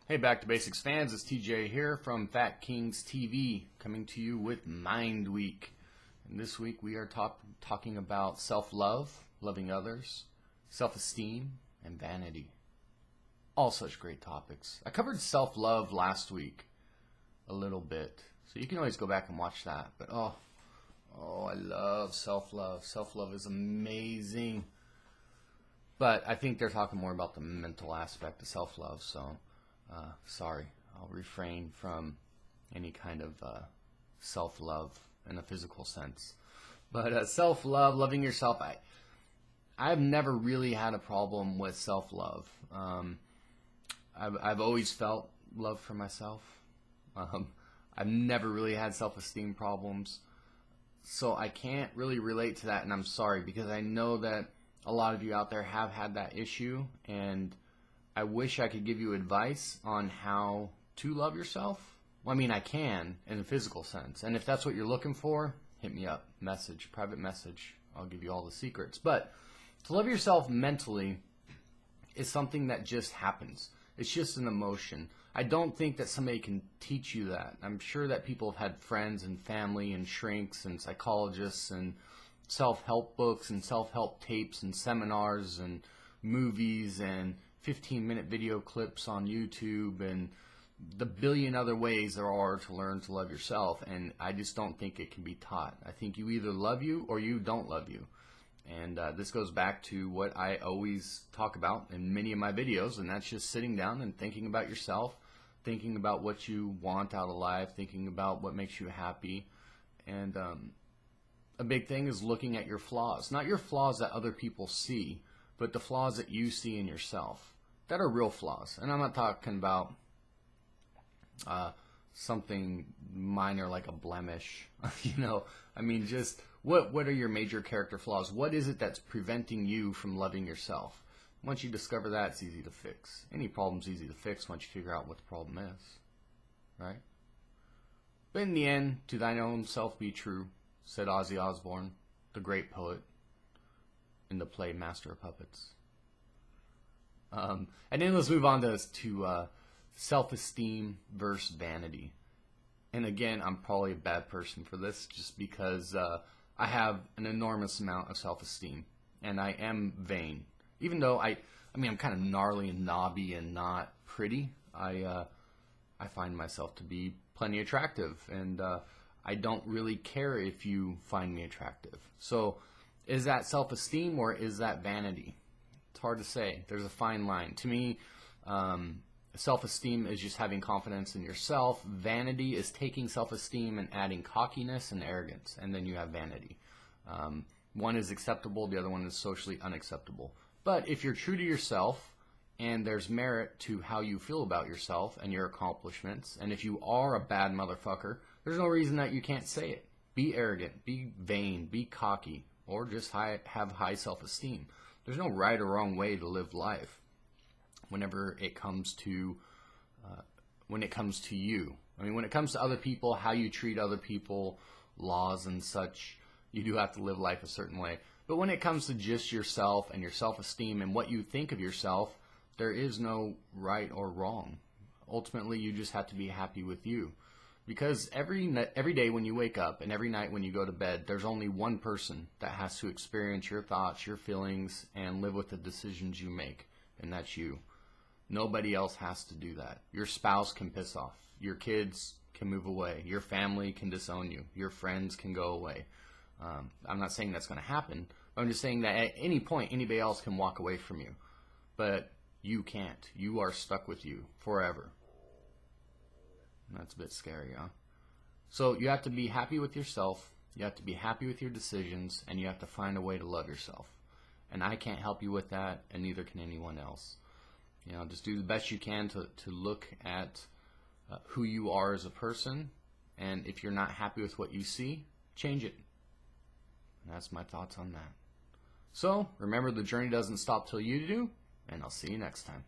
Hey, Back to Basics fans, it's TJ here from Fat Kings TV, coming to you with Mind Week. And this week we are talking about self-love, loving others, self-esteem, and vanity. All such great topics. I covered self-love last week a little bit, so you can always go back and watch that. But oh, I love self-love. Self-love is amazing. But I think they're talking more about the mental aspect of self-love, so sorry, I'll refrain from any kind of self-love in a physical sense. But self-love, loving yourself, I've never really had a problem with self-love. I've always felt love for myself. I've never really had self-esteem problems. So I can't really relate to that, and I'm sorry, because I know that a lot of you out there have had that issue, and I wish I could give you advice on how to love yourself. Well, I mean, I can in a physical sense. And if that's what you're looking for, hit me up. Message, private message. I'll give you all the secrets. But to love yourself mentally is something that just happens. It's just an emotion. I don't think that somebody can teach you that. I'm sure that people have had friends and family and shrinks and psychologists and self-help books and self-help tapes and seminars and movies and 15-minute video clips on YouTube and the billion other ways there are to learn to love yourself, and I just don't think it can be taught. I think you either love you or you don't love you. And this goes back to what I always talk about in many of my videos, and that's just sitting down and thinking about yourself, thinking about what you want out of life, thinking about what makes you happy. And a big thing is looking at your flaws. Not your flaws that other people see, but the flaws that you see in yourself that are real flaws. And I'm not talking about something minor like a blemish. I mean, just what are your major character flaws? What is it that's preventing you from loving yourself? Once you discover that, it's easy to fix. Any problem's easy to fix once you figure out what the problem is, right? But in the end, to thine own self be true, said Ozzy Osbourne, the great poet, in the play Master of Puppets. And then let's move on to self-esteem versus vanity. And again, I'm probably a bad person for this just because I have an enormous amount of self-esteem, and I am vain. Even though I'm kind of gnarly and knobby and not pretty, I find myself to be plenty attractive, and I don't really care if you find me attractive. So is that self-esteem or is that vanity? It's hard to say. There's a fine line. To me, self-esteem is just having confidence in yourself. Vanity is taking self-esteem and adding cockiness and arrogance, and then you have vanity. One is acceptable, the other one is socially unacceptable. But if you're true to yourself and there's merit to how you feel about yourself and your accomplishments, and if you are a bad motherfucker, there's no reason that you can't say it. Be arrogant, be vain, be cocky, or just have high self-esteem. There's no right or wrong way to live life whenever it comes to you. When it comes to other people, how you treat other people, laws and such, you do have to live life a certain way. But when it comes to just yourself and your self-esteem and what you think of yourself, there is no right or wrong. Ultimately, you just have to be happy with you. Because every day when you wake up and every night when you go to bed, there's only one person that has to experience your thoughts, your feelings, and live with the decisions you make, and that's you. Nobody else has to do that. Your spouse can piss off. Your kids can move away. Your family can disown you. Your friends can go away. I'm not saying that's going to happen, but I'm just saying that at any point, anybody else can walk away from you. But you can't. You are stuck with you forever. That's a bit scary, huh? So you have to be happy with yourself, you have to be happy with your decisions, and you have to find a way to love yourself. And I can't help you with that, and neither can anyone else. Just do the best you can to look at who you are as a person, and if you're not happy with what you see, change it. And that's my thoughts on that. So, remember, the journey doesn't stop till you do, and I'll see you next time.